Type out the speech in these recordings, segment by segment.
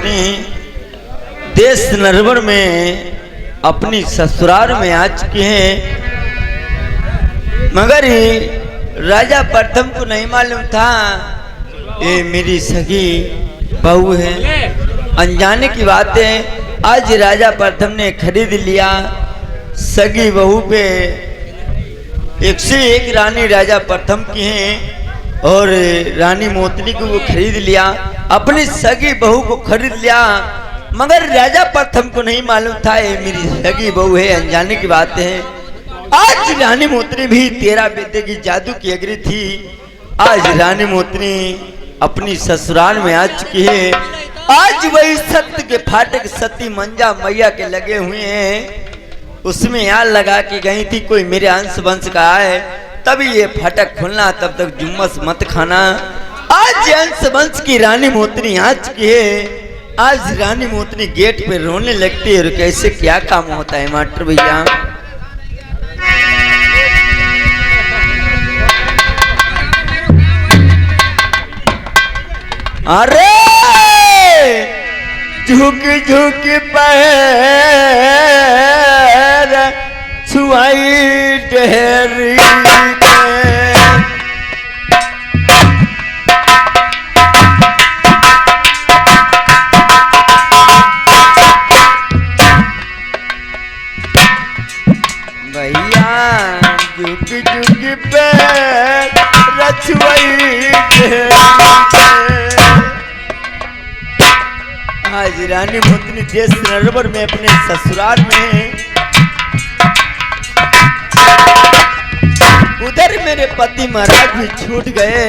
मोतनी देश नरवर में अपनी ससुराल में आ चुके हैं, मगर राजा प्रथम को नहीं मालूम था ये मेरी सगी बहू है। अनजाने की बात है, आज राजा प्रथम ने खरीद लिया सगी बहू पे 101 रानी राजा प्रथम की हैं और रानी मोतनी को वो खरीद लिया, अपनी सगी बहू को खरीद लिया, मगर राजा प्रथम को नहीं मालूम था ये मेरी सगी बहू है। अनजाने की बात है, आज रानी मोतनी भी 13 विद्या की जादू की अग्री थी। आज रानी मोतनी अपनी ससुराल में आ चुकी है। आज वही सत्य के फाटक सती मंजा मैया के लगे हुए हैं, उसमें यार लगा के गई थी कोई मेरे अंश वंश का है तभी ये फाटक खुलना, तब तक जुम्मस मत खाना। आज अंश वंश की रानी मोतनी आ चुकी है। आज रानी मोतनी गेट पे रोने लगती है और कैसे क्या काम होता है मास्टर भैया। अरे झुक झुक पैर छुआई डेहरी भैया, झुक झुक पैर छुआई आज रानी मोतनी देश नरवर में अपने ससुराल में, उधर मेरे पति महाराज भी छूट गए।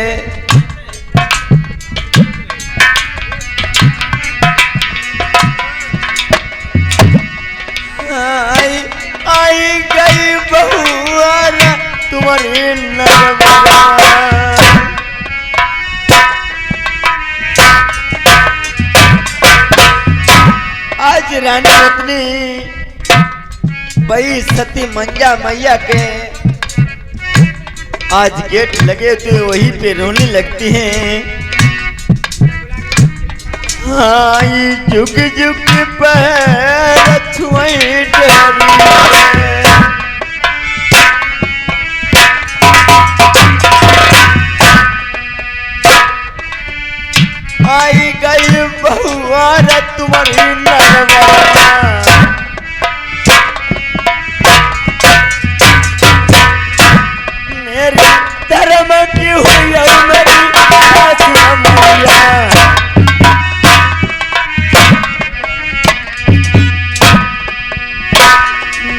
आई गई बहुआ तुम्हारी नरवरा, आज रानी मोतनी बई सती मंजा मैया के आज गेट लगे तो वहीं पे रोने लगती हैं। आई झुक झुक पैर छुआई डेहरी, आई गई बहुआ तुम्हारी नरवरा, मेरी धर्म की हुई मेरी मैया,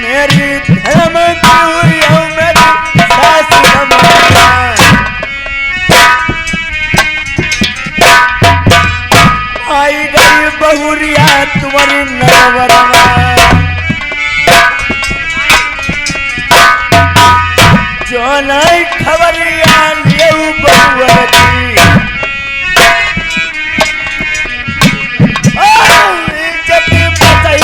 मेरी धर्म की हुई मेरी सास मैया। आई गई बहुरिया तुम्हारी नरवरा, जो नहीं खबरिया लिए बहुआ की, जब बताई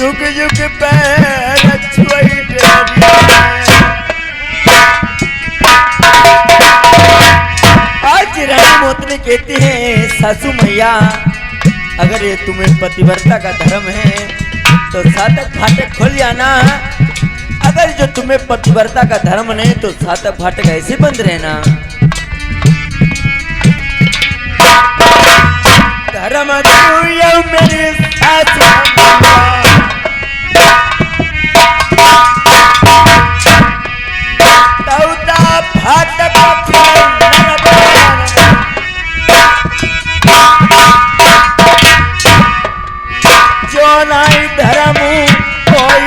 झुक झुक पैर छुआई डेहरी। आज रानी मोतनी कहती है सासू मैया, अगर ये तुम्हें पतिव्रता का धर्म है तो सातक फाटक खोल जाना, अगर जो तुम्हें पतिव्रता का धर्म नहीं तो सातक फाटक ऐसे बंद रहना। धर्म मेरी सास फाटक जो नहीं धर्म कोई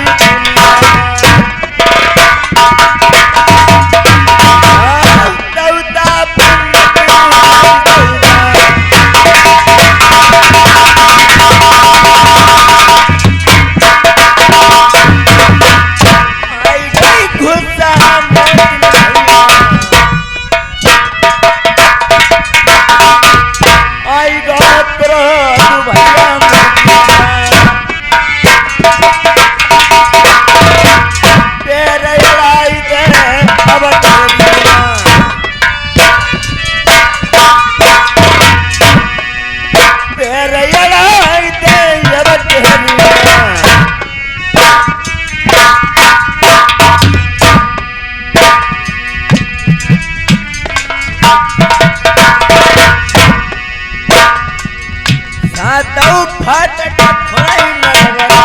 छाताऊ फाटक खोलाई नरवा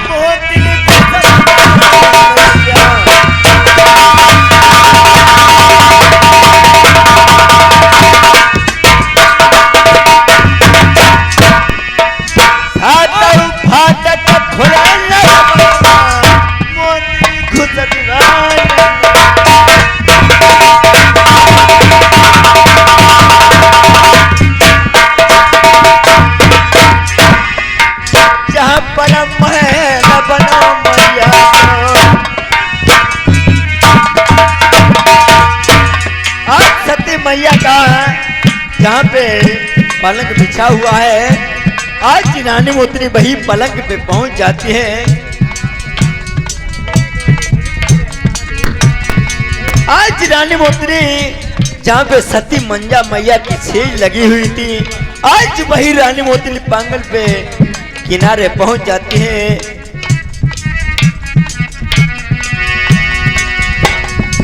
मोतिनी छाताऊ फाटक खोलाई नरवा मोतिनी घुसत मैया का जहाँ पे पलंग बिछा हुआ है, आज रानी मोतनी वही पलंग पे पहुंच जाती है। आज रानी मोतनी जहाँ पे सती मंजा मैया की सेज लगी हुई थी, आज वही रानी मोतनी पांगल पे किनारे पहुंच जाती है।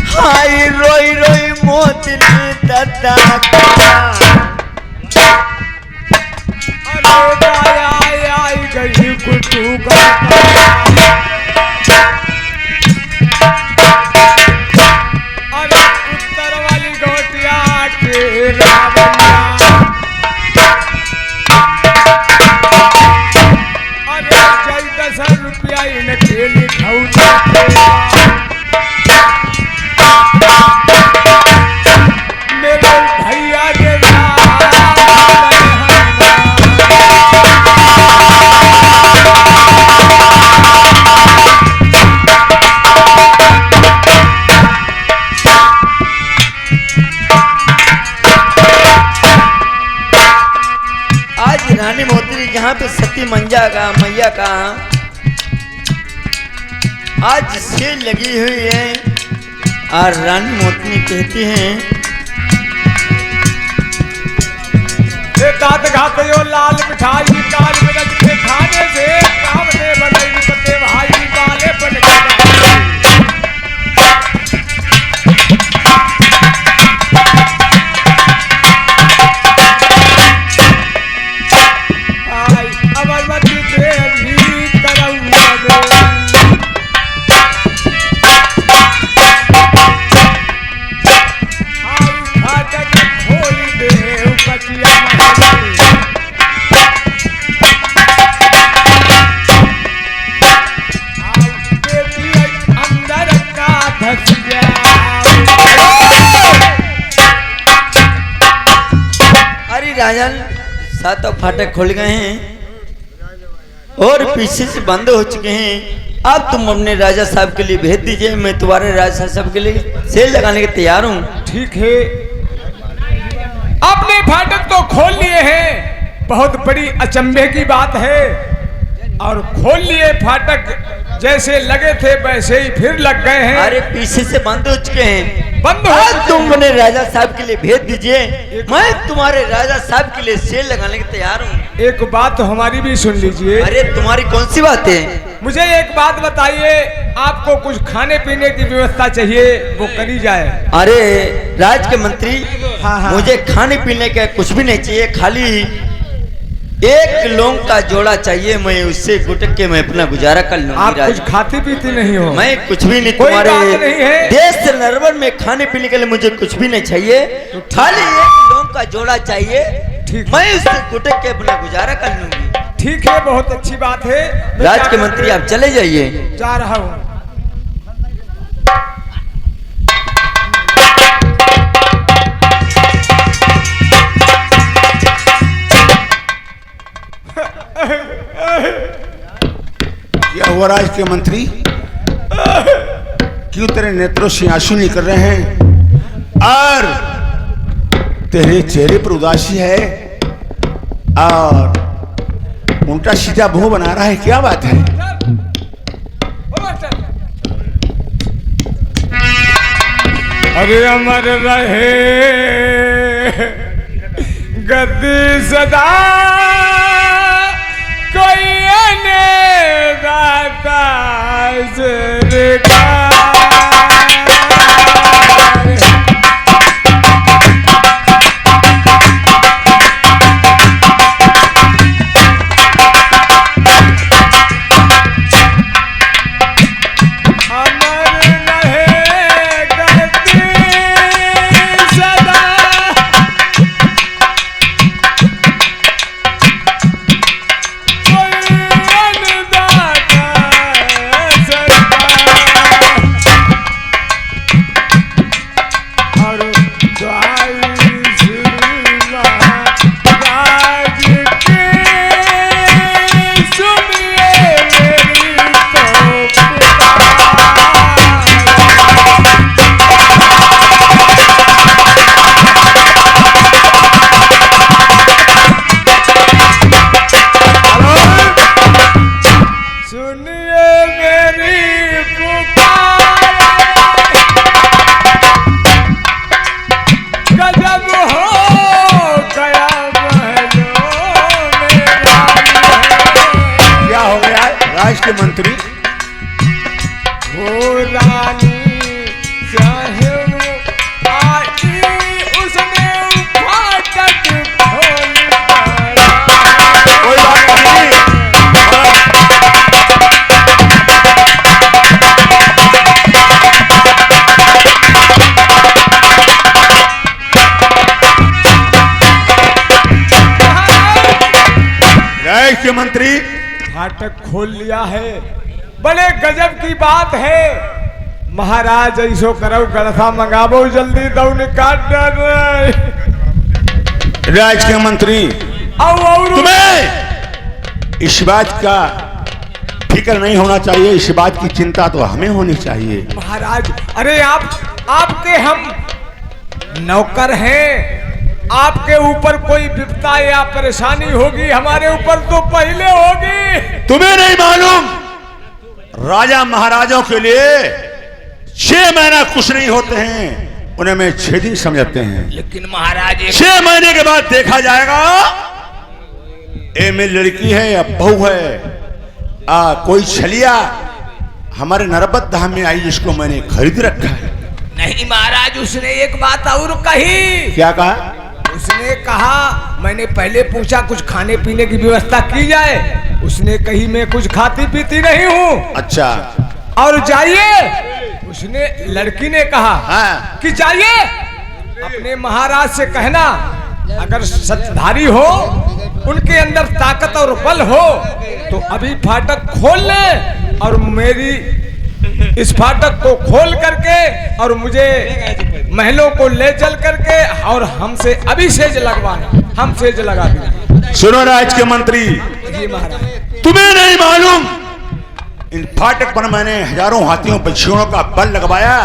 हाय रोई रोई मोतनी दादा आई गई कुटू का अरे उत्तर वाली गोटिया के अरे 10 रुपया इनके लिखाऊ मेरे भैया के आज रानी मोतनी जहाँ पे सती मंजा का मैया का आज सेल लगी हुई है और रानी मोतनी कहती हैं दांत घाते यो लाल मिठाई काल मिर्च के खाने से काम ने बनाई पते भाई काले बन आई अमरवती देवी करऊ राजन सातों फाटक खुल गए हैं और पीछे से बंद हो चुके हैं। अब तुम अपने राजा साहब के लिए भेज दीजिए, मैं तुम्हारे राजा साहब के लिए सेल लगाने के तैयार हूँ। ठीक है, अपने फाटक तो खोल लिए हैं, बहुत बड़ी अचंभे की बात है। और खोल लिए फाटक, जैसे लगे थे वैसे ही फिर लग गए हैं। अरे पीछे से बंद हो चुके हैं, बंद हो चुके तुम अपने राजा साहब के लिए भेज दीजिए, मैं तुम्हारे राजा साहब के लिए सेल लगाने के तैयार हूँ। एक बात तो हमारी भी सुन लीजिए। अरे तुम्हारी कौन सी बात है? मुझे एक बात बताइए, आपको कुछ खाने पीने की व्यवस्था चाहिए, वो करी जाए। अरे राज के मंत्री, हाँ। मुझे खाने पीने का कुछ भी नहीं चाहिए, खाली एक लौंग का जोड़ा चाहिए, मैं उससे गुटक के मैं अपना गुजारा कर लूंगी। आप कुछ खाती पीती नहीं हो? मैं कुछ भी नहीं, कोई तुम्हारे बात नहीं है। देश से नरवर में खाने पीने के लिए मुझे कुछ भी नहीं चाहिए, खाली एक लौंग का जोड़ा चाहिए, ठीक, मैं उससे गुटक के अपना गुजारा कर लूंगी। ठीक है, बहुत अच्छी बात है। राज के मंत्री आप चले जाइए। जा रहा हूँ। क्या हुआ राज के मंत्री? क्यों तेरे नेत्रों से आंसू निकल रहे हैं और तेरे चेहरे पर उदासी है और उल्टा सीधा मुंह बना रहा है, क्या बात है? अरे अमर रहे गद्दी सदा, कोई गाता आई उसने फाटक खोल डाला। कोई बात नहीं। राष्ट्र मंत्री फाटक खोल लिया है, बड़े गजब की बात है। महाराज ऐसो करो गड़सा मंगाबो जल्दी दौड़ काट डाल। राज के मंत्री तुम्हें इस बात का फिक्र नहीं होना चाहिए, इस बात की चिंता तो हमें होनी चाहिए। महाराज अरे आपके हम नौकर हैं, आपके ऊपर कोई विपदा या परेशानी होगी हमारे ऊपर तो पहले होगी। तुम्हें नहीं मालूम राजा महाराजों के लिए 6 महीना कुछ नहीं होते हैं, उन्हें में 6 दिन समझते हैं। लेकिन महाराज 6 महीने के बाद देखा जाएगा ये मेरी लड़की है या बहू है। कोई छलिया हमारे नरबत धाम में आई जिसको मैंने खरीद रखा है। नहीं महाराज, उसने एक बात और कही। क्या कहा? उसने कहा, मैंने पहले पूछा कुछ खाने पीने की व्यवस्था की जाए, उसने कही मैं कुछ खाती पीती नहीं हूँ। अच्छा। और जाइए, उसने लड़की ने कहा हाँ। कि जाइए अपने महाराज से कहना अगर सत्धारी हो, उनके अंदर ताकत और बल हो तो अभी फाटक खोल ले और मेरी इस फाटक को खोल करके और मुझे महलों को ले चल करके और हमसे अभी सेज लगवाना, हम सेज लगा देंगे। सुनो राज के मंत्री, जी महाराज। तुम्हें नहीं मालूम इन फाटक पर मैंने हजारों हाथियों पक्षियों का बल लगवाया,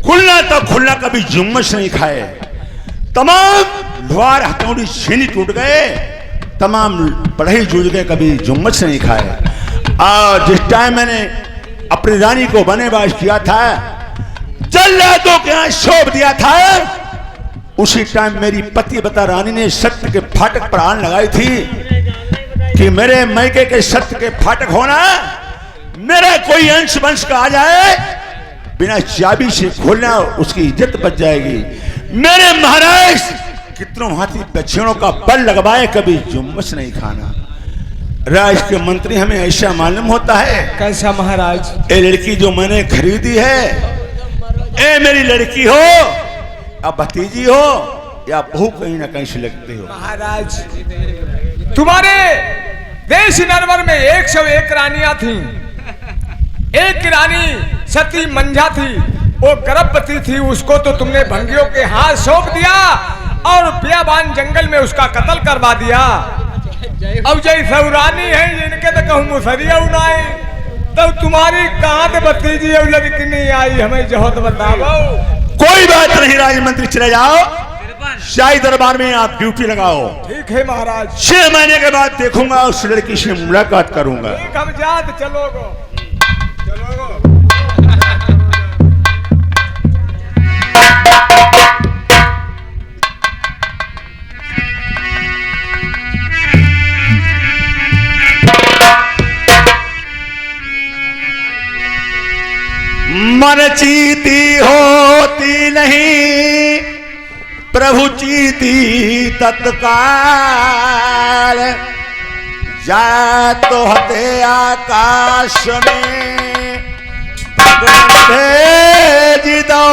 खुलना तो खुलना कभी जुम्मश नहीं खाए। तमाम द्वार हथौड़ी छीनी टूट गए, तमाम बढ़ई जूझ गए, कभी जुम्मश नहीं खाए। और जिस टाइम मैंने अपनी रानी को बनेबाज किया था, जल्लादों के यहाँ सौंप दिया था, उसी टाइम मेरी पतिव्रता रानी ने सत्य के फाटक पर आन लगाई थी कि मेरे मैके के सत्य के फाटक होना, मेरा कोई अंश वंश का आ जाए बिना चाबी से खोलना उसकी इज्जत बच जाएगी। मेरे महाराज कितनों हाथी पक्षियों का बल लगवाए, कभी जुम्मश नहीं खाना। राज के मंत्री हमें ऐसा मालूम होता है। कैसा महाराज? ये लड़की जो मैंने खरीदी है, ए मेरी लड़की हो या भतीजी हो या बहू कहीं ना कहीं से लगते हो। महाराज तुम्हारे देश नरवर में 101 रानियां थीं। एक रानी सती मंझा थी, वो गर्भवती थी, उसको तो तुमने भंगियों के हाथ सौंप दिया और बियाबान जंगल में उसका कत्ल करवा दिया। अब जैसे रानी है इनके तो कहूँ मुसरिया उनाई, तब तुम्हारी कहाँ से भतीजी और लड़की नहीं आई, हमें जो तो बताओ। कोई बात नहीं राजमंत्री, चले जाओ शाही दरबार में, आप ड्यूटी लगाओ। ठीक है महाराज। 6 महीने के बाद देखूंगा, उस लड़की से मुलाकात करूंगा। ठीक, हम जात चलोगो चलोगो। मन चीती होती नहीं, प्रभु चीती तत्काल, जा तो हते आकाश में भगवान भेज दो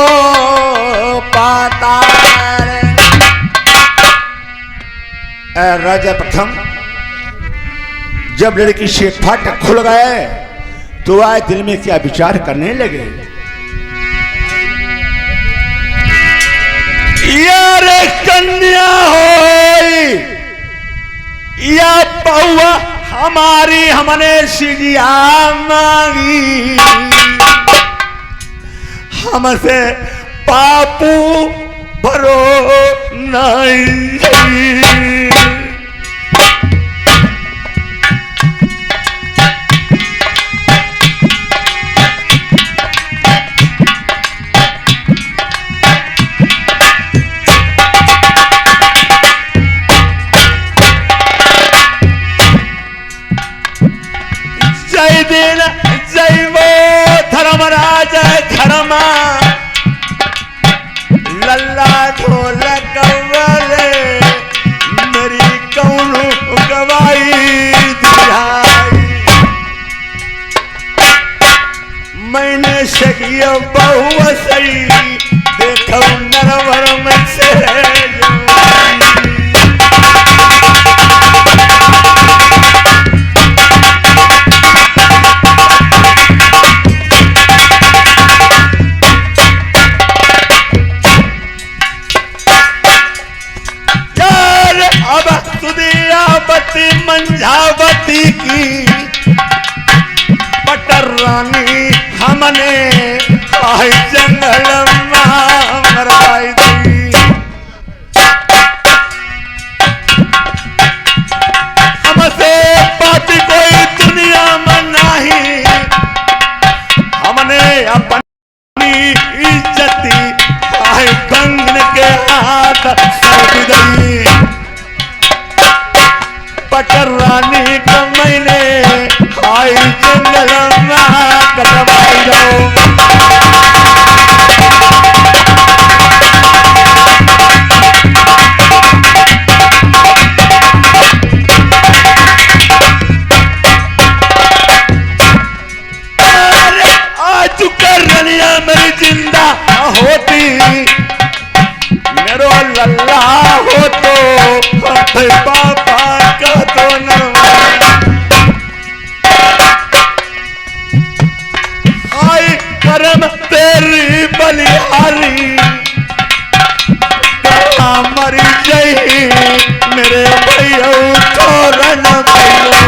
पाताल। राजा प्रथम जब लड़की से फाटक खुल गए तो आए दिल में क्या विचार करने लगे। यार कन्या होई या बहुआ हमारी हमने सिजिया मांगी, हमसे पापू भरो नहीं। जय दिन जय वो धर्मराज धर्मा पटर रानी का मैंने आई जंगल कटवाई दो। आज कर रनिया मेरी जिंदा होती मेरो लल्ला हो तो पापा का तो नरवा आई करम तेरी बलिहारी कहाँ मरी जई मेरे भैया तोरन भैया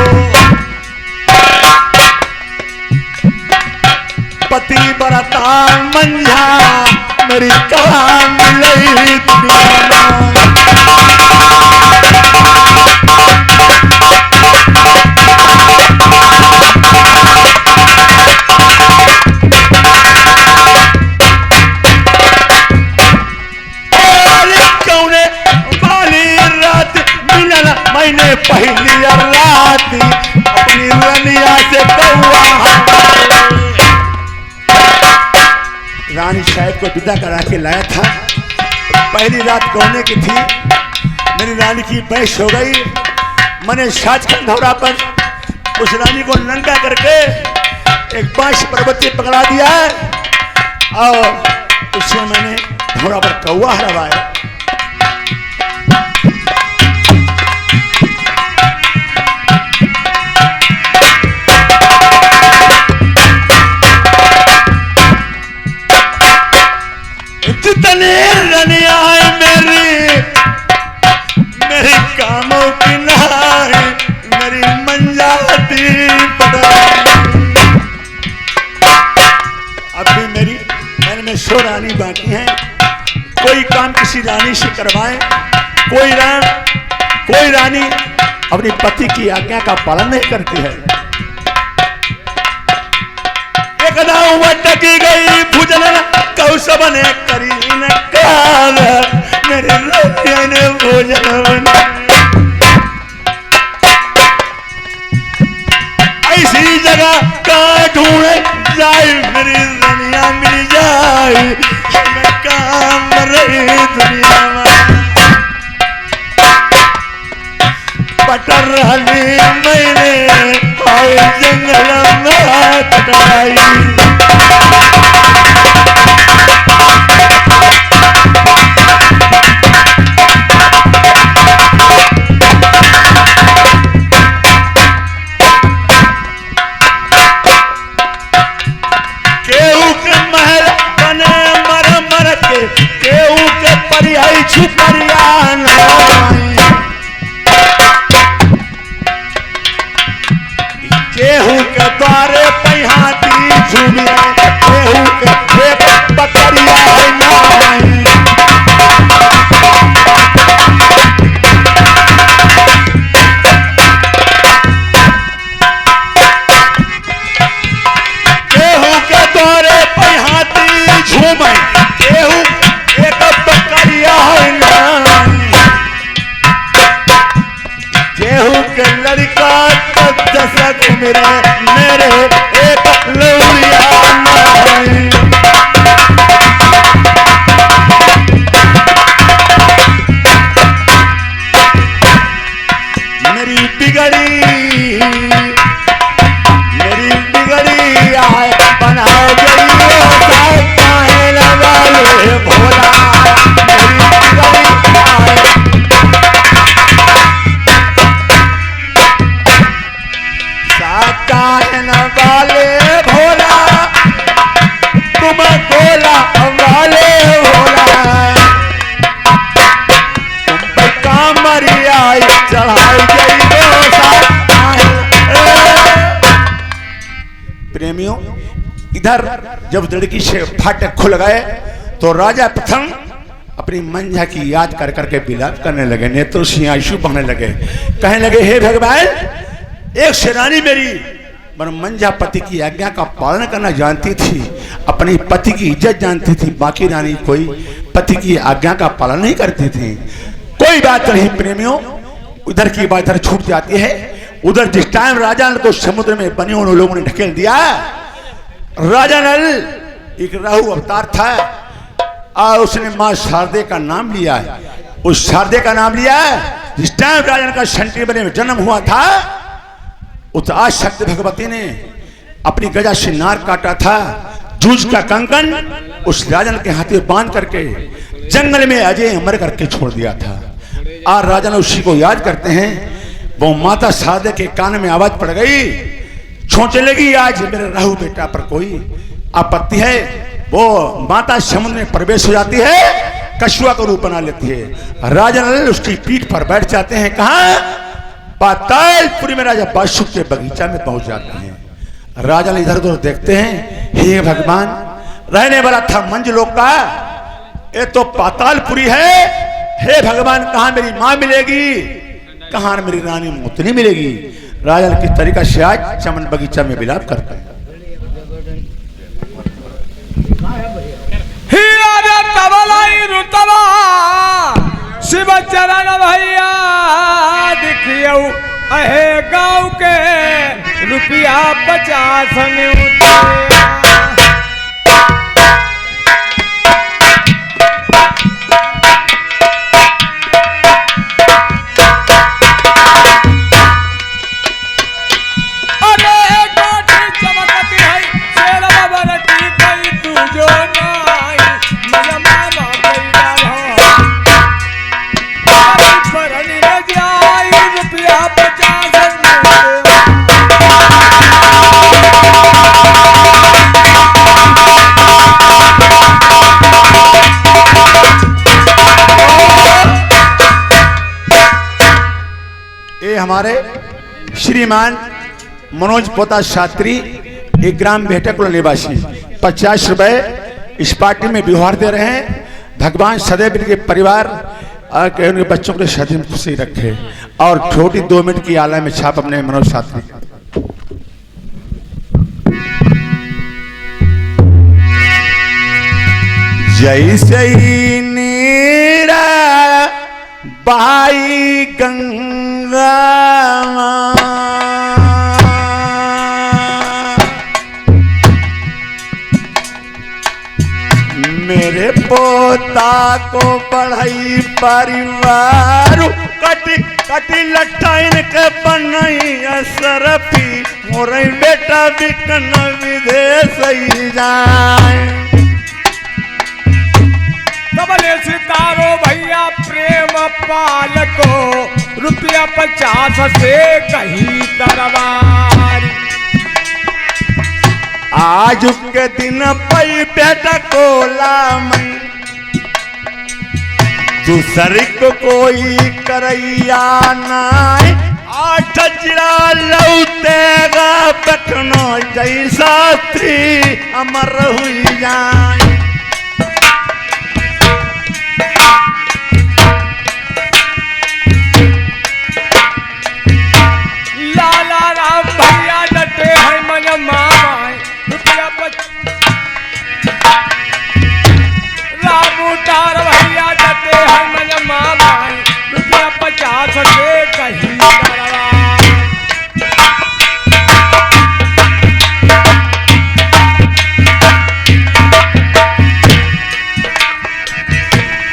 पति बरता मंझा मेरी कहाँ मिलई दुनिया कौने वाली रात मिलन मैंने पहली रात अपनी रनिया से कौआ रानी साहब को विदा करा के लाया था। पहली रात कोने की थी, मेरी रानी की बहस हो गई। मैंने साज खंडौरा पर उस रानी को नंगा करके एक बांस पर्वत पे पकड़ा दिया और उससे मैंने घोड़ा पर कौआ हरवाया। जितने रनिया मेरी कामों की नहाए मेरी मंजाती अभी मैंने में 100 रानी बाकी हैं। कोई काम किसी रानी से करवाए, कोई रानी अपनी पति की आज्ञा का पालन नहीं करती है। एक दाव टकी गई भुजन कौशब ने करी न काल मेरे रनिया ने भोजन ऐसी जगह का ढूंढे जाए मेरी रनिया मिल जाए मैं काम रही दुनिया में पटर रही मैंने आए जंगल में कटाई। केहू के द्वारे पहिहाती झूमिया केहू के एक बकरिया है नाई। केहू के द्वारे पहिहाती झूमे केहू एक बकरिया है नाई। केहू के लड़का दशक मेरे एक लौड़िया नाई। मेरी बिगड़ी आए बना गई काहे लगा ले भोला मेरी बिगड़ी आए काहे न वाले भोला तुम भोला वाले भोला तुम पे कामरी आई चढ़ाई गई प्रेमियों। इधर जब लड़की से फाटक खुल गए तो राजा प्रथम अपनी मंझा की याद कर करके विलाप करने लगे, नेत्रों से आंसू बहने लगे, कहने लगे हे भगवान एक सेनानी मेरी मंझा पति की आज्ञा का पालन करना जानती थी, अपनी पति की इज्जत जानती थी, बाकी रानी कोई पति की आज्ञा का पालन नहीं करते थे। कोई बात नहीं प्रेमियों, उधर की बात इधर छूट जाती है। उधर जिस टाइम राजा नल को समुद्र में बने उन लोगों ने ढकेल दिया। राजा नल एक राहु अवतार था और उसने मां शारदे का नाम लिया। उस शारदे का नाम लिया जिस टाइम राजा का शंटी बने में जन्म हुआ था, उस आशक्त भगवती ने अपनी गजा से नार काटा था। जूझ का कंकन उस राजन के हाथ में बांध करके जंगल में अजय अमर करके छोड़ दिया था। और राजन उसी को याद करते हैं। वो माता शारदे के कान में आवाज पड़ गई, सोचने लगी आज मेरे राहु बेटा पर कोई आपत्ति है। वो माता समुद्र में प्रवेश हो जाती है, कछुआ का रूप बना लेती है। राजा नल उसकी पीठ पर बैठ जाते हैं। कहा? पातालपुरी में राजा बासुक के बगीचा में पहुंच जाते हैं। राजा इधर उधर देखते हैं, हे भगवान, रहने वाला था मंजलोक का, ये तो पातालपुरी है। हे भगवान, कहां मेरी मां मिलेगी, कहां मेरी रानी मोतनी मिलेगी। राजा किस तरीका से आज चमन बगीचा में विलाप करते हैं। शिव चरण भैया दिखियो अहे गाँव के रुपया 50 में उतरिया। हमारे श्रीमान मनोज पोता शास्त्री एक ग्राम भेटकुल निवासी 50 रुपए इस पार्टी में व्यवहार दे रहे हैं। भगवान सदैव इनके परिवार और उनके बच्चों को सदैव खुशी रखे। और छोटी 2 मिनट की आला में छाप अपने मनोज शास्त्री। जैसे नीरा बाई गंगा मेरे पोता को पढ़ाई परिवार कटी कटी लटाइन के बनई सरपी मोर बेटा बिकन विदेश ही जाए। सबले सितारो भैया प्रेम पाल को रुपया 50 से कहीं तरवार। आज के दिन पई बेटा को लामई दूसरी को कोई करैया नाई। 8 चिड़ा लौटेगा बटनो जैसा थी अमर हुई जाए। लाला राम भैया डटे हैं मन मामाए रुपया रामू तार भैया डटे हैं मन मामाए रुपया 50 से कहीं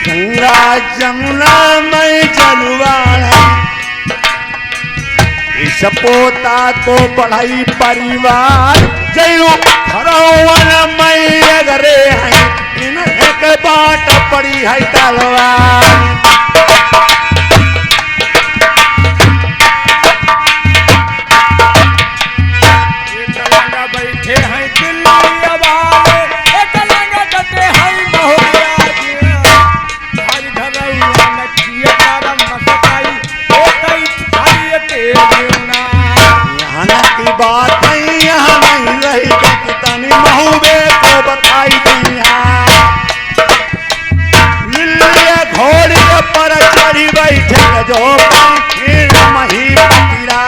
गंगा जमुना में जलवाड़ा इस पोता को पढ़ाई परिवार जयो हरवन में अगरे हैं इन एक बाट पड़ी है तलवार। बैठे हैं दिल्ली वाले एक लंगा डटे हैं बहुराज हर घरौआ में किए गरम मसकाई ओकई खाई तेलना। यहाँ की बात नहीं यहाँ नहीं रही कितनी महुबे को बताई दिया। लिल्ले घोड़ी पर चढ़ी बैठे जो मही पतिरा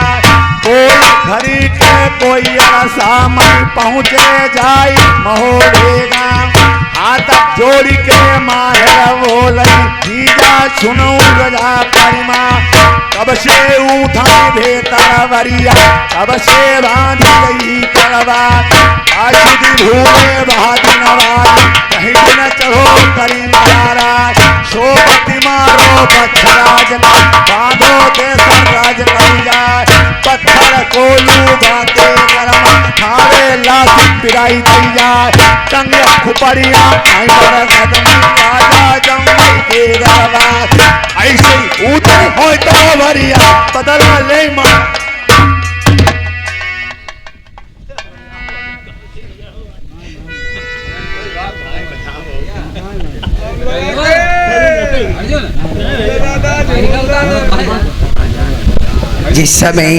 कोई घड़ी के कोई सामने पहुँचे जाई महोड़ेगा हाथ जोड़ी के माहे बोलई जीजा सुनो रजा परिमा कब से उठा भेतर वरिया कब से बांधी गई करवा आशुदी भूले बहादी नवाज कहीं न चढ़ो करी मारा सोपति मारो पत्थराज बांधो के राज करी जाए पत्थर कोलू बाते करम हारे लाख पिराई दी जाए टंग खुपड़िया मर कदम राजा जम्मई के गरबा ऐसे उतर हो तो भरिया बदल ले मां जिस समय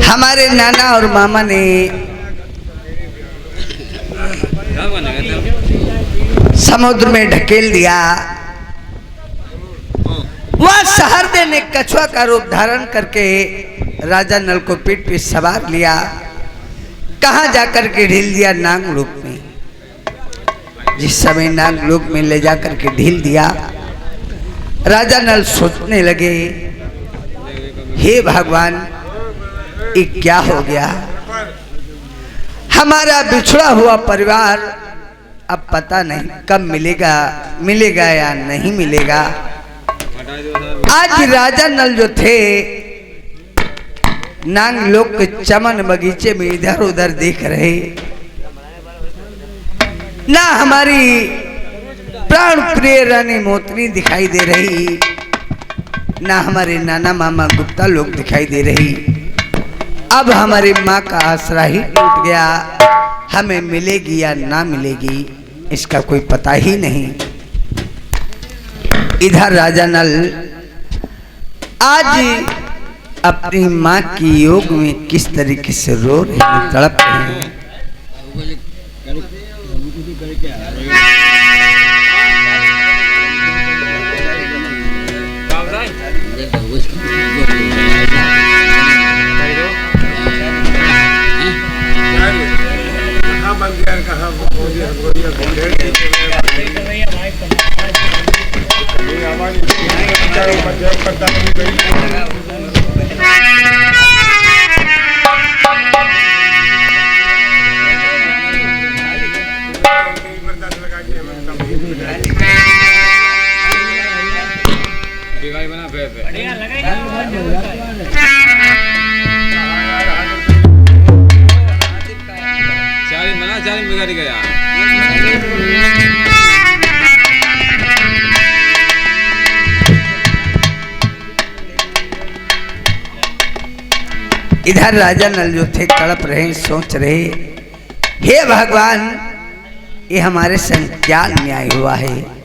हमारे नाना और मामा ने समुद्र में ढकेल दिया, वह सहरदे ने कछुआ का रूप धारण करके राजा नल को पीठ पे सवार लिया, कहाँ जाकर के ढील दिया नागलोक में। जिस समय नागलोक में ले जाकर के ढील दिया, राजा नल सोचने लगे, हे भगवान ये क्या हो गया, हमारा बिछड़ा हुआ परिवार अब पता नहीं कब मिलेगा या नहीं मिलेगा। आज राजा नल जो थे नागलोक के चमन बगीचे में इधर उधर देख रहे, ना हमारी प्राण प्रिय रानी मोतनी दिखाई दे रही, ना हमारे नाना मामा गुप्ता लोग दिखाई दे रही। अब हमारी माँ का आसरा ही टूट गया, हमें मिलेगी या ना मिलेगी इसका कोई पता ही नहीं। इधर राजा नल आज अपनी माँ की योग में किस तरीके से रो रहे हैं, तड़प रहे हैं। इधर राजा नल जो थे तड़प रहे, सोच रहे, हे भगवान ये हमारे संग क्या न्याय हुआ है।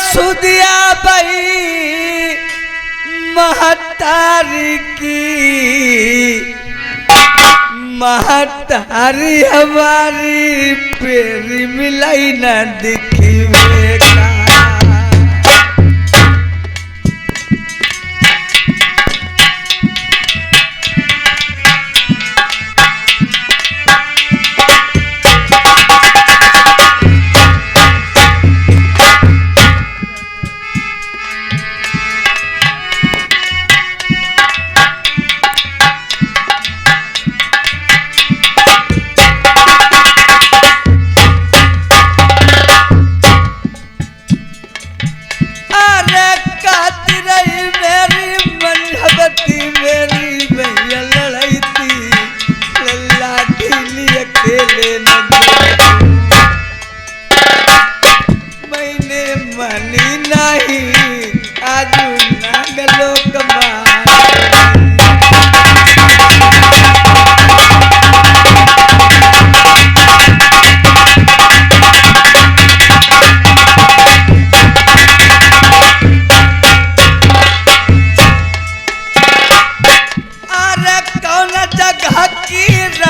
सुदिया बही महतारी की, महतारी हमारी पेरी मिलाई न दिखी बेटा।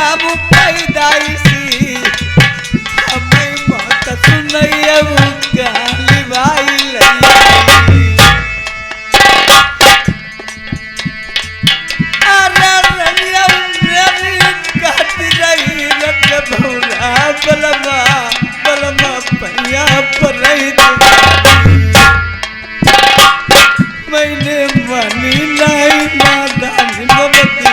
हम पैदाइशी हमें मत सुनैया गाली भाई लई अरे रनिया रनी कहती रही रख भौरा बलमा बलमा पैया पर रही मैंने मनी नहीं नादानी बबती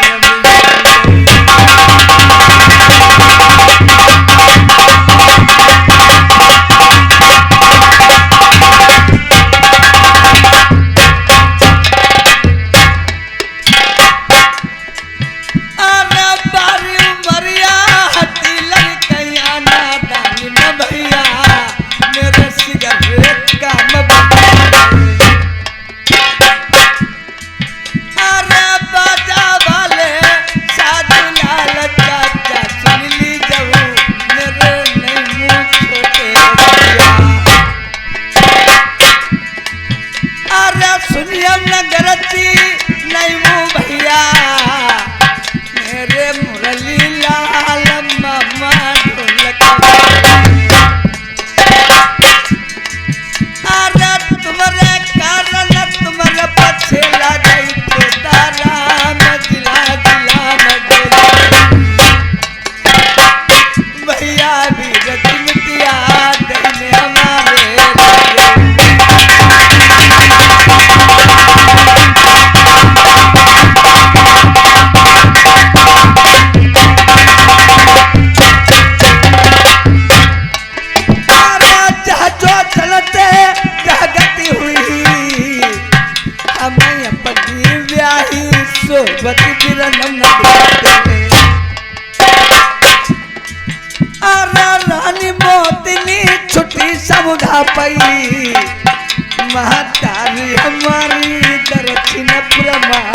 महतारी हमारी दक्षिण प्रमाण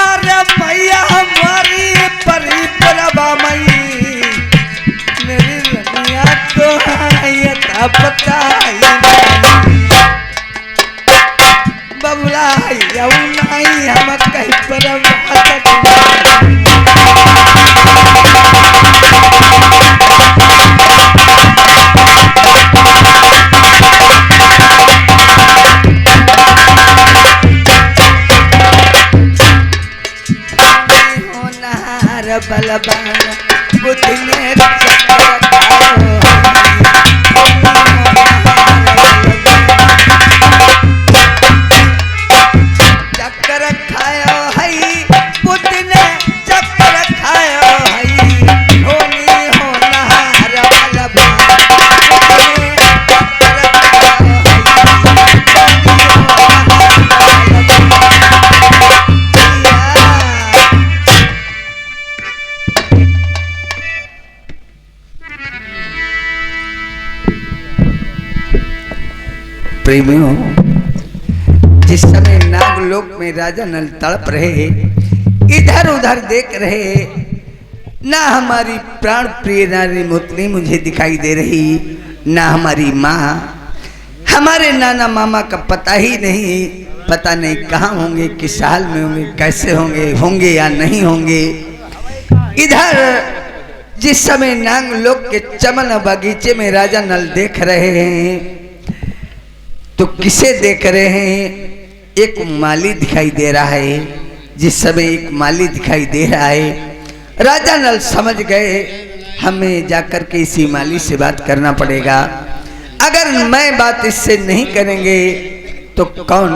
अरे मैया हमारी परी प्रभा मई मेरी रनिया तो है पता बबुला नहीं हम कहीं पर बलबान बुद्धि ने चक्कर खायो है बुद्धि ने चक्कर खायो है होनी होनहार बलबान प्रेमियों जिस समय नागलोक में राजा नल तड़प रहे इधर उधर देख रहे ना हमारी प्राण प्रिय नारी मोतनी मुझे दिखाई दे रही ना हमारी माँ हमारे नाना मामा का पता ही नहीं पता नहीं कहाँ होंगे किस हाल में होंगे कैसे होंगे या नहीं होंगे। इधर जिस समय नागलोक के चमन बगीचे में राजा नल देख रहे हैं तो किसे देख रहे हैं एक माली दिखाई दे रहा है। जिस समय एक माली दिखाई दे रहा है राजा नल समझ गए हमें जाकर के इसी माली से बात करना पड़ेगा। अगर मैं बात इससे नहीं करेंगे तो कौन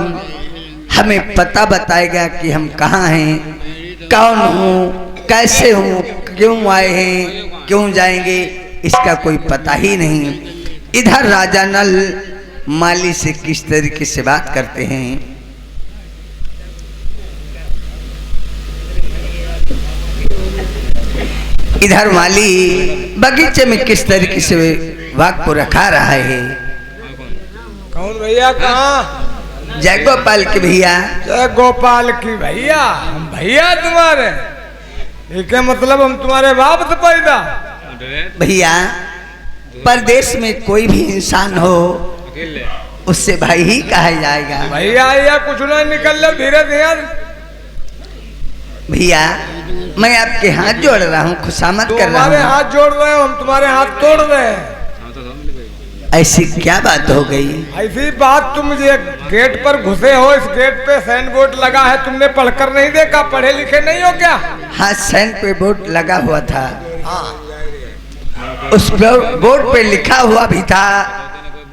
हमें पता बताएगा कि हम कहाँ हैं कौन हूँ कैसे हूँ क्यों आए हैं क्यों जाएंगे इसका कोई पता ही नहीं। इधर राजा नल माली से किस तरीके से बात करते हैं। इधर माली बगीचे में किस तरीके से वाक को रखा रहा है। कौन भैया कहाँ? जय गोपाल की भैया। जय गोपाल की भैया। हम भैया तुम्हारे एक मतलब हम तुम्हारे बाप से पैदा। भैया परदेश में कोई भी इंसान हो उससे भाई ही कहा जाएगा। भैया या कुछ ना निकल लो धीरे धीरे। भैया मैं आपके हाथ जोड़ रहा हूँ, खुशामद कर रहा हमारे हूँ। हाथ जोड़ रहे हो, हम तुम्हारे हाथ तोड़ रहे हैं। ऐसी क्या बात हो गई? ऐसी बात, तुम ये गेट पर घुसे हो, इस गेट पे साइन बोर्ड लगा है, तुमने पढ़कर नहीं देखा? पढ़े लिखे नहीं हो क्या? हाँ, साइन पे बोर्ड लगा हुआ था। उस बोर्ड पे लिखा हुआ भी था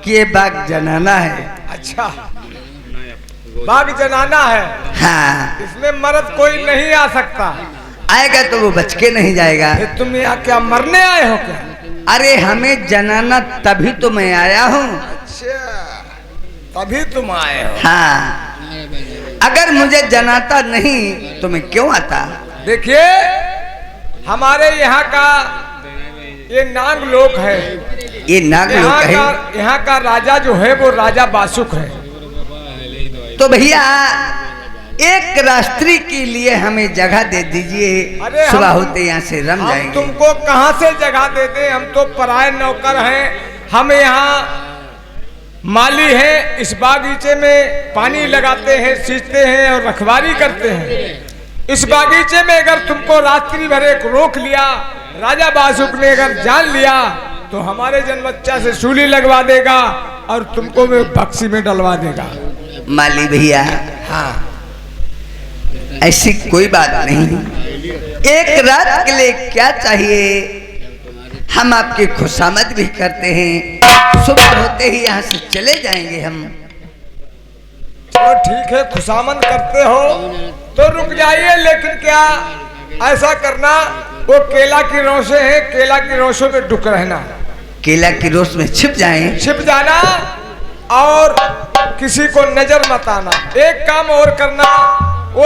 कि ये बाग जनाना है। अच्छा, बाग जनाना है। हाँ, इसमें मर्द कोई नहीं आ सकता। आएगा तो वो बच के नहीं जाएगा। ये तुम यहाँ क्या मरने आए हो क्या? अरे हमें जनाना तभी तो मैं आया हूँ। अच्छा, तभी तुम आए हो। हाँ, अगर मुझे जनाता नहीं तो मैं क्यों आता? देखिए, हमारे यहाँ का ये नाग लोक है। ये नाग लोग है। यहाँ का राजा जो है वो राजा बासुक है। तो भैया एक रात्रि के लिए हमें जगह दे दीजिए, अरे सुबह होते यहाँ से रम हम जाएंगे। तुमको कहाँ से जगह दे दें? हम तो पराये नौकर हैं। हम यहाँ माली हैं, इस बागीचे में पानी लगाते हैं, सींचते हैं और रखवाली करते हैं। इस बागीचे में अगर तुमको रात्रि भर एक रोक लिया, राजा बासुक ने अगर जान लिया तो हमारे जन्म बच्चा से सूली लगवा देगा और तुमको में बक्सी में डलवा देगा। माली भैया, हाँ, ऐसी कोई बात नहीं। एक रात के लिए क्या चाहिए, हम आपकी खुशामद भी करते हैं। सुबह होते ही यहाँ से चले जाएंगे हम। चलो ठीक है, खुशामद करते हो तो रुक जाइए, लेकिन क्या ऐसा करना, वो केला की रोशे हैं, केला की रोशों में डुक रहना। केला की रोश में छिप जाएं। छिप जाना और किसी को नजर मत आना। एक काम और करना, वो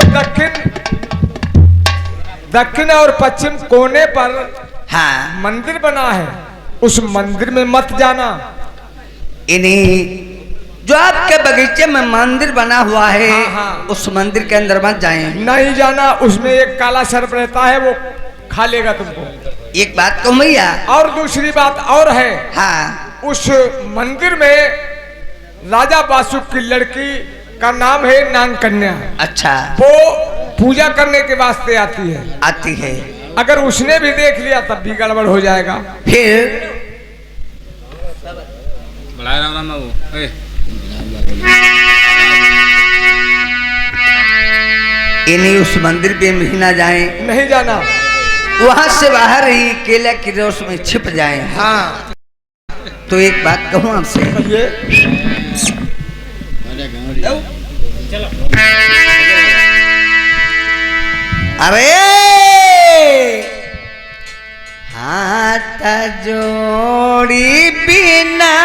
दक्षिण और पश्चिम कोने पर हाँ, मंदिर बना है, उस मंदिर में मत जाना। इन्हीं जो आपके बगीचे में मंदिर बना हुआ है, हाँ, हाँ। उस मंदिर के अंदर मत जाएं। नहीं जाना, उसमें एक काला सर्प रहता है, वो खा लेगा तुमको। एक बात तो भैया, और दूसरी बात और है, हाँ, उस मंदिर में राजा बासुक की लड़की का नाम है नाग कन्या। अच्छा, वो पूजा करने के वास्ते आती है। आती है। अगर उसने भी देख लिया तब भी गड़बड़ हो जाएगा। फिर इन्हीं उस मंदिर पे भी ना जाएं, नहीं जाना। वहां से बाहर ही केला की रोश में छिप जाएं। हाँ, तो एक बात कहूं आपसे, ये अरे हाथ जोड़ी बिना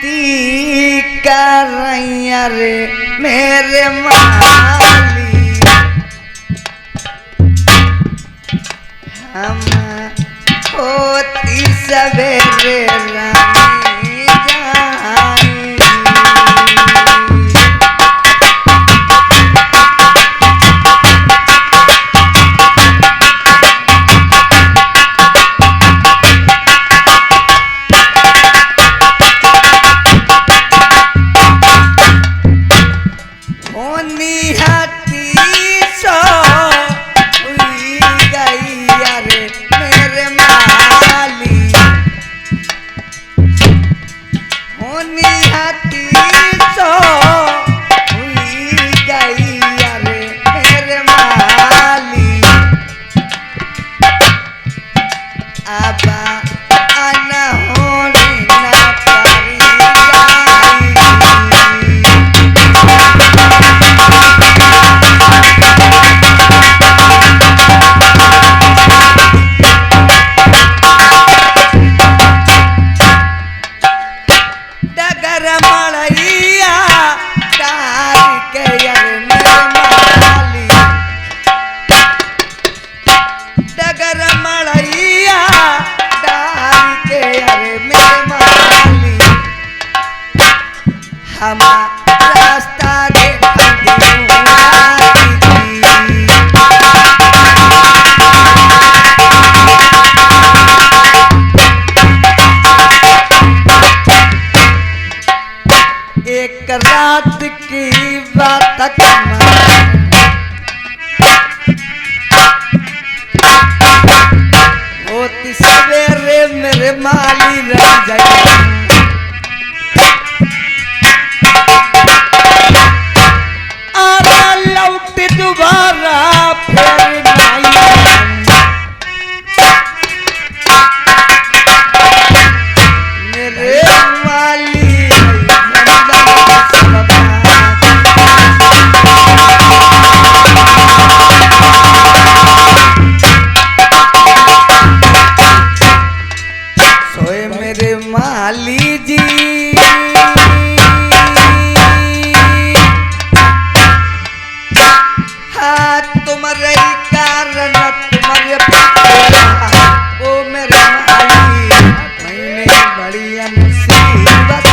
ती कर रे मेरे माली, हम होती सवेरे रानी जानी। निहार दोबारा फिर नहीं मेरे वाली सोए मेरे माली जी हाँ तुम्हारे कारण तुम्हारे ओ मेरे माली मैंने बड़ी मुसीबत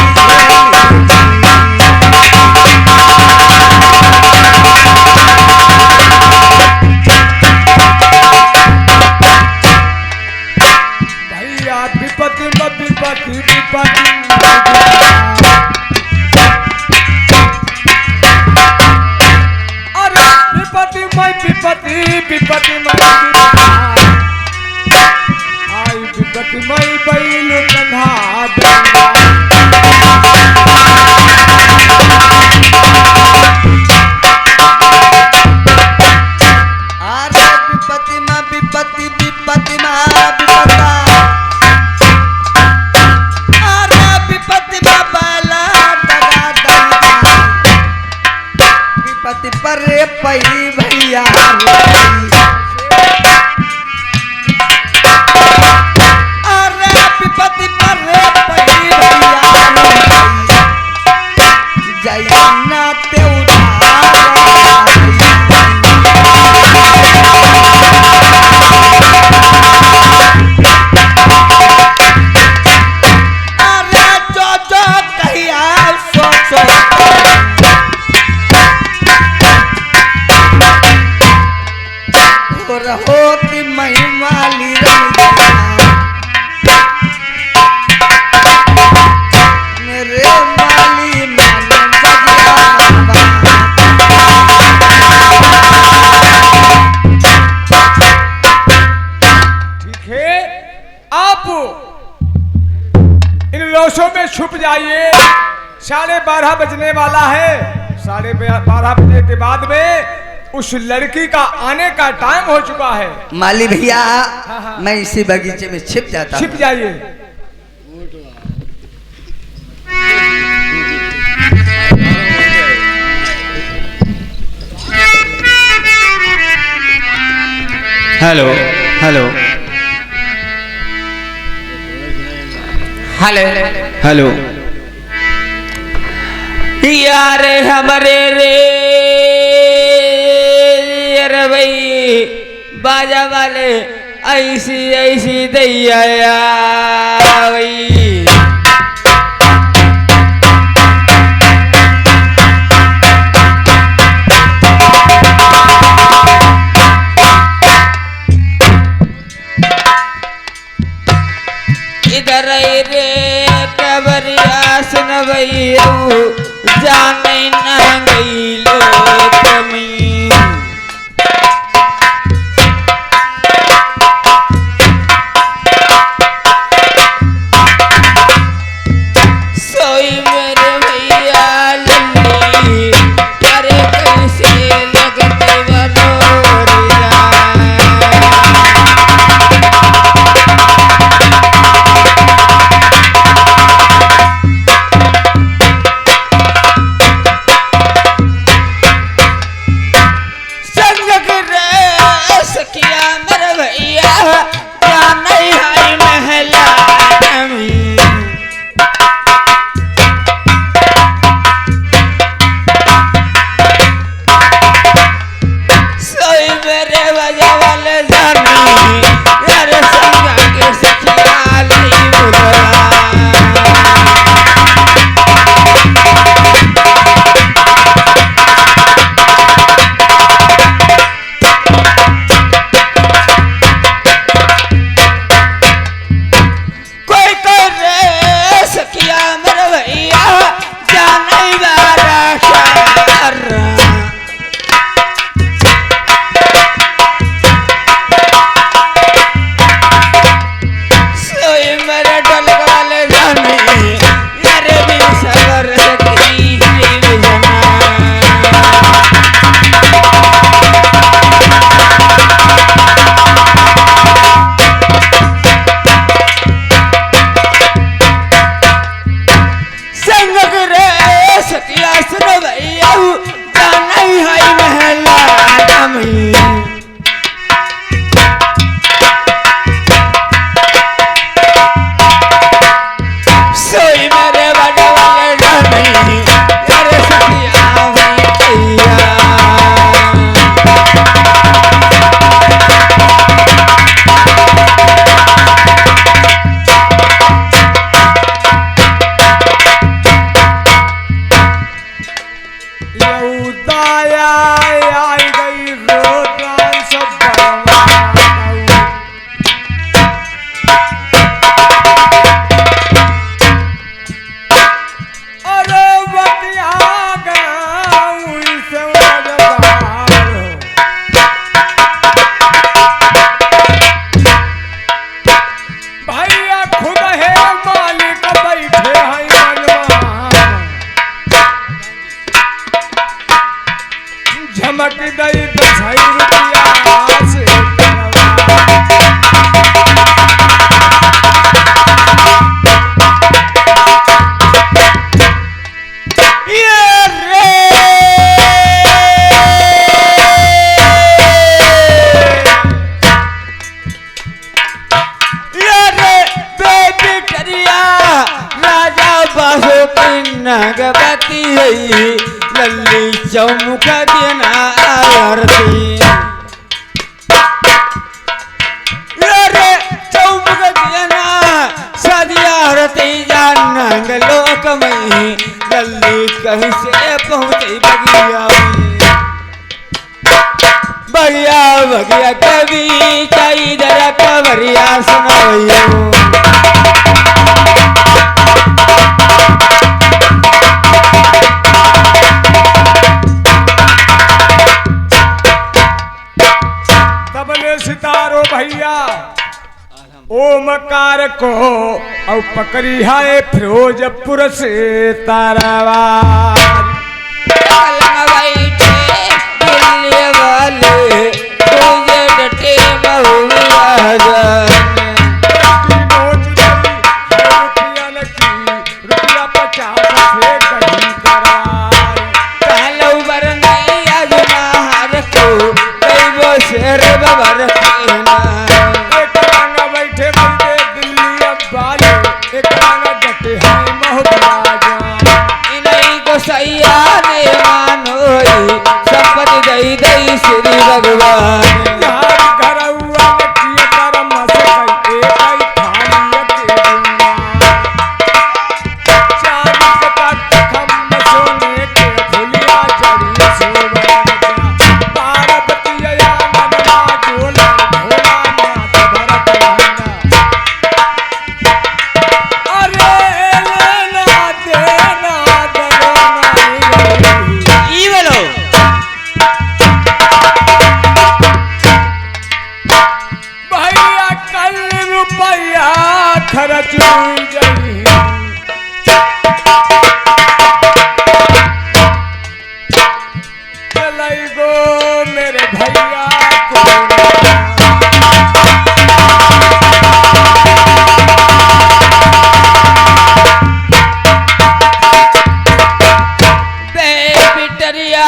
भैया विपत्ति में विपत्ति विपत्ति अरे विपत्ति में विपत्ति विपत्ति में आई विपत्ति में बैल कंधा अरे विपत्ति में विपत्ति विपत्ति में विपत्ता अरे विपत्ति में बैला दगा दगा विपत्ति पर रे पई भैया अरे विपत्ति पर रे पई भैया जय ना ते अरे जो जो कहिया सो सो होती महिमाली मेरे माली मान ठीक है आप इन रोशों में छुप जाइए 12:30 बजने वाला है 12:30 बजे के बाद में उस लड़की का आने का टाइम हो चुका है माली भैया मैं इसी बगीचे में छिप जाता छिप जाइए हेलो हेलो हेलो हेलो यार हमारे रे भाई बाजा वाले ऐसी ऐसी दैया भाई इधर रे कबरिया सुन भैरू जाने न गई लो तुम्हें कि दई 10 रुपया से नगवती लल्ली चौमुख देना आरती रे चौमुख देना सदिया आरती जानंग लोक में लल्ली कहीं से पहुँचे बगिया बगिया बगिया कवि चाई दरा कवरिया सुनाइयो सितारो भैया ओमकार को और पकड़ी है फिरोजपुर से तारावा दिल्ली वाले तुझे डटे रुपया 50 से कहीं करार शेर बाबर एक रंगा बैठे बैठे दिल्ली वाले एक रंगा डटे है मोहब्बत इन्हीं को सैया ने मानो संपत्ति दई दई श्री भगवान घर हुआ किए कर्म से कई कई थाली के चांदी के तक खम सोने के फुलिया चढ़ी सोबा पार्वती खर्च हुई गई चलाई गो मेरे भैया को बिटरिया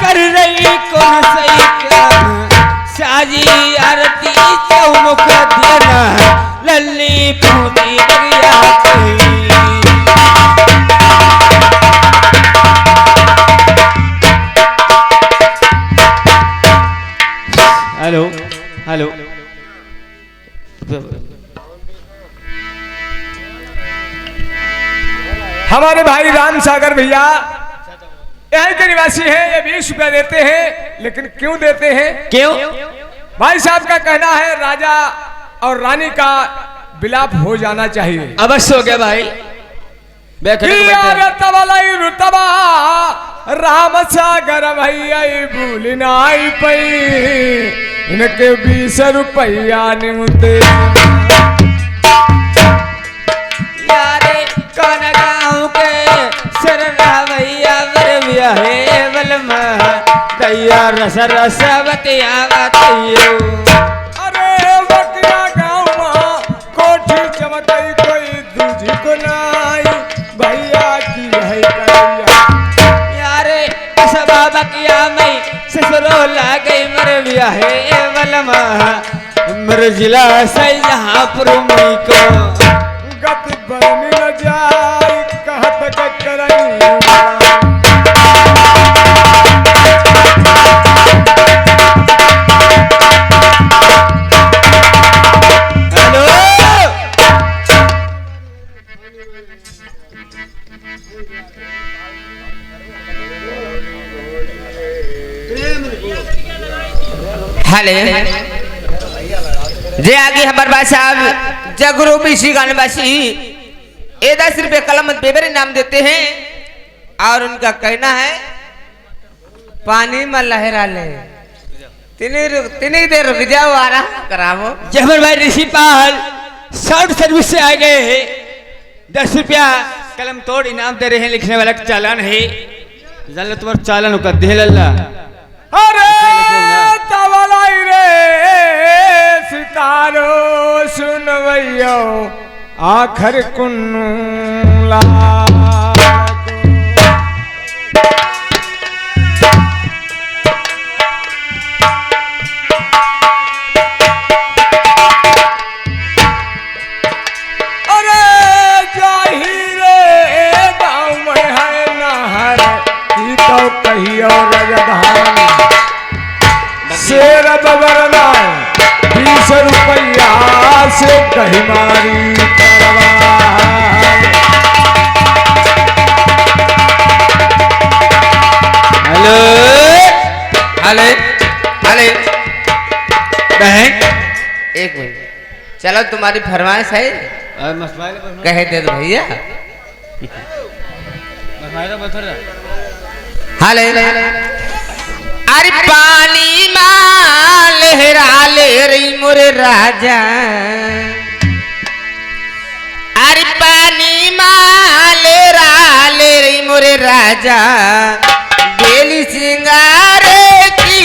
कर रही कौन सही साजी आरती चौमुख देना लल्ली पहुंची बगिया हेलो हेलो हमारे भाई राम सागर भैया यहाँ के निवासी हैं। ये 20 रुपया देते हैं, लेकिन क्यों देते हैं? क्यों? भाई साहब का कहना है राजा और रानी का विलाप हो जाना चाहिए। अवश्य हो गया भाई। रुतबा राम सागर भैया भूल नाई पई इनके 20 रुपया निमुते यारे कौन गाँव के सरना भैया बरबिया है बलमा दैया रस रस बतिया बतियो अरे बकिया गाँव कोठी चमकई कोई दूजी को नाई भैया की है करिया यारे सबा बकिया मई ससुरो लागई मरबिया है बलमा मर जिला सही जहाँपुर मई को गति बरनी न जाए कहत के करई हेलो जे आगे हमार भाई साहब जगरू बिशी गानवासी ये 10 रुपये कलम बेबरे नाम देते हैं और उनका कहना है पानी में लहरा ले तिनी देर रुक जाओ आराम करावो। जहमर भाई ऋषि पाल साउंड सर्विस से आ गए हैं। ₹10 कलम तोड़ इनाम दे रहे हैं, लिखने वाला का चालान है। जल्द तुम्हारा चालान का दे लल्ला। अरे तवलाई रे सितारो सुनवैयो आखर कुन्नूला शेर बबरना 20 रुपया से कही मारी हेलो हेलो हेलो बहन, एक मिनट, चलो तुम्हारी फरमाइश है, कहे दे दो भैया। हेलो अरे पानी माँ लहरा ले रही मोरे राजा, अरे पानी माँ लहरा ले रही मोरे राजा, बेली सिंगारे की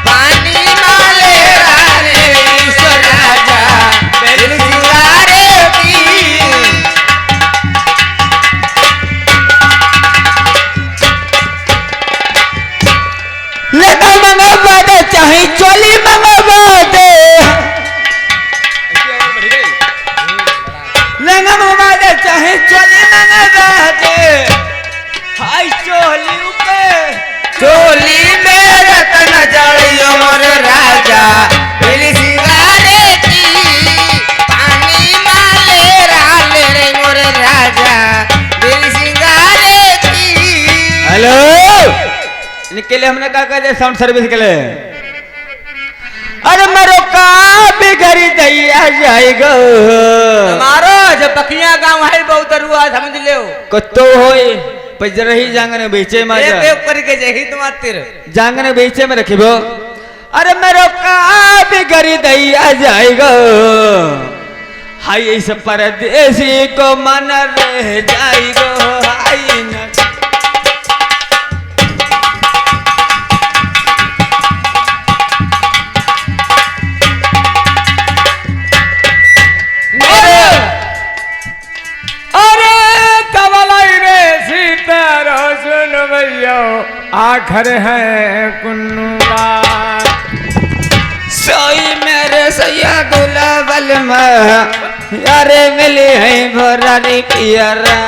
पानी माँ लहरा ले रही सो राजा, बेली सिंगारे की। लगा मंगवा दे चाहे चोली मंगवा दे, लगा मंगवा दे चाहे चोली मंगवा दे, हाय चोली ऊपर चोली में रतन जड़ियो मोर राजा, बेली सिंगारे की पानी माले राले रे मोर राजा, बेली सिंगारे की। हेलो इनके लिए हमने क्या कहा साउंड सर्विस के लिए। अरे मरो का बिगड़ी दैया जाएगा, मारो जब बकिया गांव है बहुत रुआ समझ ले कत्तो होए पर रही जांगने बेचे में एक एक करके जही तुम आतिर जांगने बेचे में रखिबो। अरे मरो का बिगड़ी दैया जाएगा, हाय इस परदेसी को मन रह जाएगा, हाय न आखर है कुन्नुआ सोई मेरे सैया गुलाबल में, अरे मिली है भोरानी पियरा।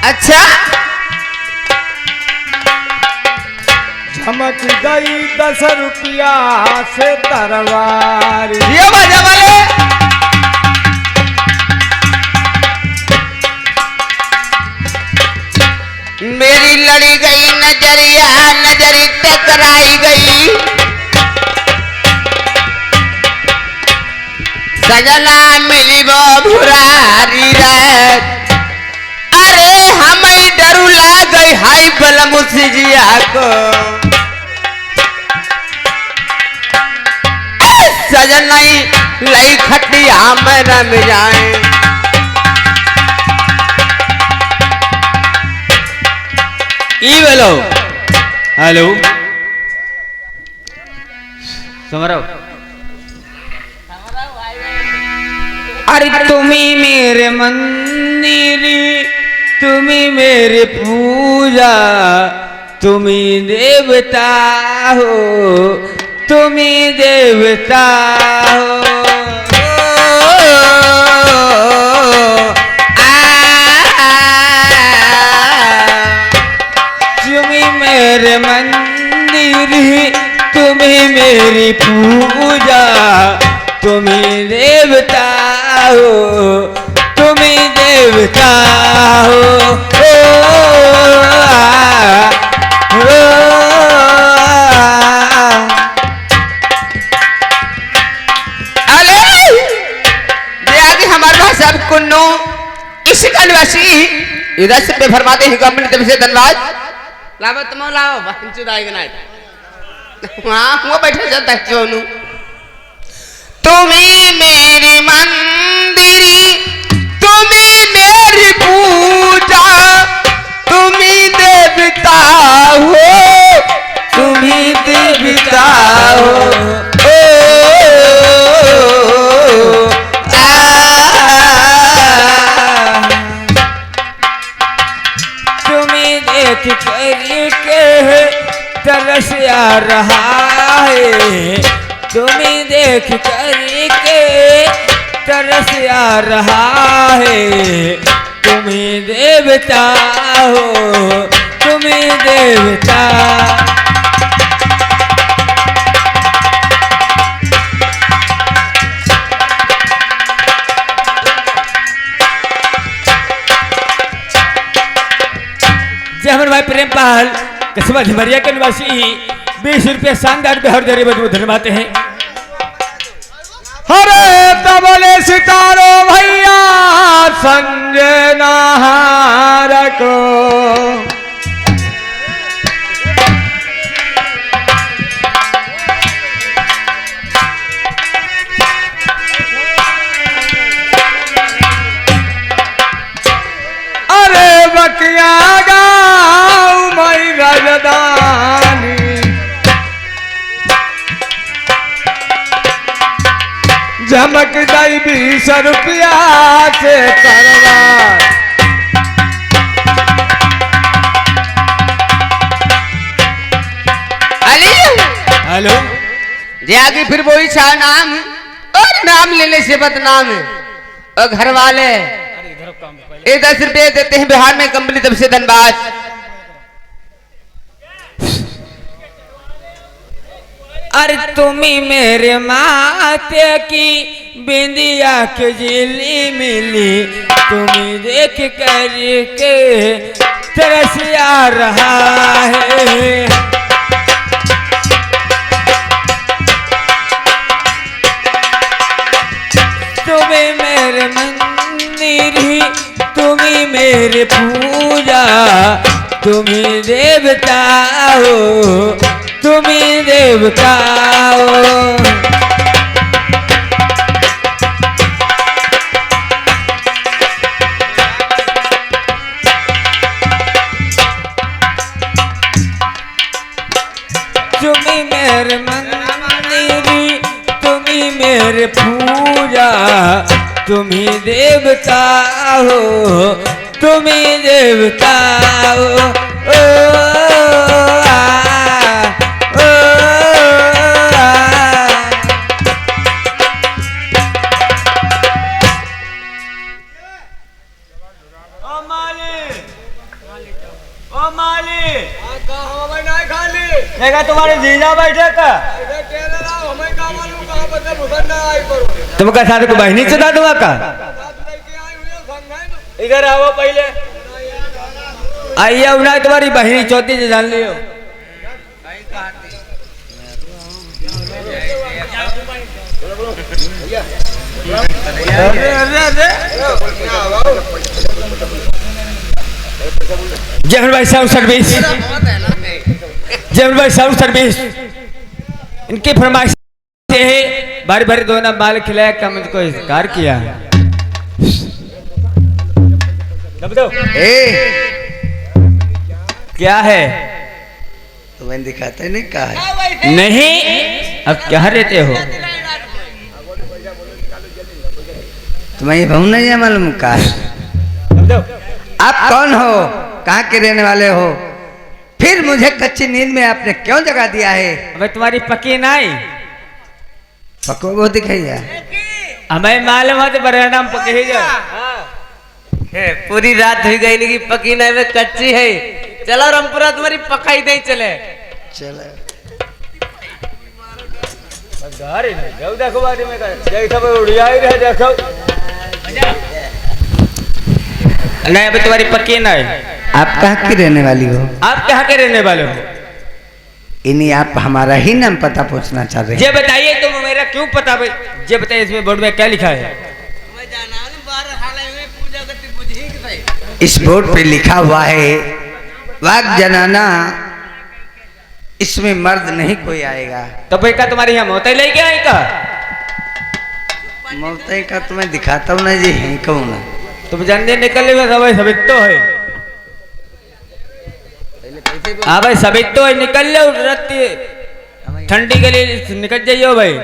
अच्छा झमक गई 10 रुपया से तरवारी, ये बाजा वाले मेरी लड़ी गई नजरिया, नजरी टकराई गई, सजना मिली वो भुरारी रात, अरे हमें डरू ला गई हाई बलम सिजिया को, सजना लई खटिया में रम जाए। हेलो हेलो समरो अरे तुम्ही मेरे मंदिर, तुम्ही मेरे पूजा, तुम्ही देवता हो, तुम्ही देवता हो। तुम्ही मेरे मंदिर, तुम्ही मेरी पूजा, तुम ही देवता हो, तुम ही देवता हो। ओ, हमारे भाई साहब कुन्नू इसी का निवासी इधर से पे फरमाते हैं कंपनी तरफ से धन्यवाद। लाओ तुम लाओ चुदाई गनाई हाँ वो बैठे जाता है सोनू। तुम्ही मेरी मंदिरी, तुम्ही मेरी पूजा, तुम्ही देवता हो, तुम्ही देवता हो। करके तरस आ रहा है, तुम्हें देख करके तरस आ रहा है। तुम्हें देवता हो, तुम्हें देवता। हमारे भाई प्रेमपाल कस्बा झमरिया के निवासी 20 रुपये शानदार बिहार दे धन्यवाद हैं। हरे तबले सितारो भैया संजय नहार को, अरे बकिया राजधानी झमक दई 20 रुपया से करवा। हेलो जे आगे फिर वही सा नाम और नाम लेने से बदनाम और घर वाले 10 रुपये देते हैं बिहार में कंपनी तरफ से धन्यवाद। अरे तुम्ही मेरे माथे की बिंदिया के जिली मिली, तुम्ही देख करके तरस आ रहा है। तुम्हें मेरे मंदिर ही, तुम्ही मेरे पूजा, तुम्ही देवता हो, तुम्ही देवता हो। तुम्ही मेरे मंदिरी, तुम्ही मेरे पूजा, तुम्ही देवता हो, तुम्ही देवता हो। ओ, तुम्हारे जीजा बैठे का तुमका साथ को बहनी चुदा दूंगा का। इधर आओ पहले आइए उन्हें तुम्हारी बहनी चौथी से जान लियो। जय भाई साउंड सर्विस, जय भाई साउंड सर्विस इनकी फरमाइश से बारी बारी दो ना माल खिलाया का मुझको इस्कार किया। क्या है तुम्हें दिखाते नहीं कहा है? नहीं अब क्या रहते हो तुम्हें ये बहु नहीं है मालूम का है? आप कौन हो, कहाँ के रहने वाले हो, फिर मुझे कच्ची नींद में आपने क्यों जगा दिया है? अबे तुम्हारी पकी नहीं पको वो दिखाइए हमें मालूम है तो बड़ा नाम पके ही जा। पूरी रात हुई गई नहीं पकी नहीं में कच्ची है। चलो रामपुरा तुम्हारी पकाई नहीं चले। चलो गाड़ी नहीं जाओ देखो बारी में कर जैसा वो उड़िया ही रह देखो नहीं अभी तुम्हारी पक्की नहीं। आप कहाँ की रहने वाली हो? आप कहाँ के रहने वाले हो? इन्हीं आप हमारा ही नाम पता पूछना चाह रहे हैं? ये बताइए तुम मेरा क्यों पता भाई? ये बताइए इसमें बोर्ड में क्या लिखा है? इस बोर्ड पे लिखा हुआ है वाग जनाना, इसमें मर्द नहीं कोई आएगा। तो भाई का तुम्हारी यहाँ मौत लेके आई का? मौत का तुम्हें दिखाता हूँ ना जी, है कहूँ ना तुम जल्दी निकले हुए सब सभी तो है। हाँ भाई सभी तो है, निकल लो रत्ती ठंडी के लिए निकल जाइयो भाई।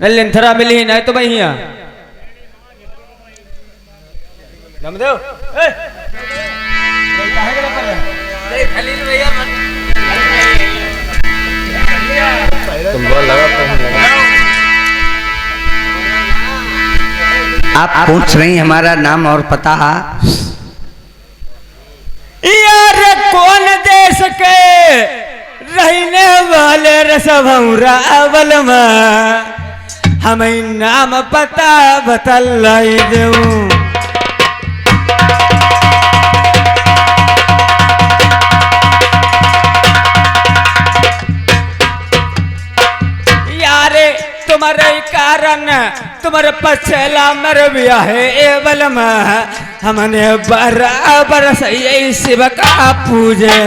लेंथरा मिली ही नहीं तो भाई यहाँ नमदेव आप पूछ रही हमारा नाम और पता? यार कौन देश के रहने वाले रसभौरा अवल में हमें नाम पता बतलाई देऊं। यारे तुम्हारे कारण तुम्हारे पछला मर बिया है एवल में हमने बराबर सही शिव का पूजे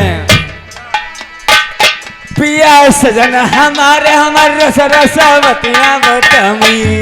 पिया सजन हमारे हमारे रसवतियाँ बतमी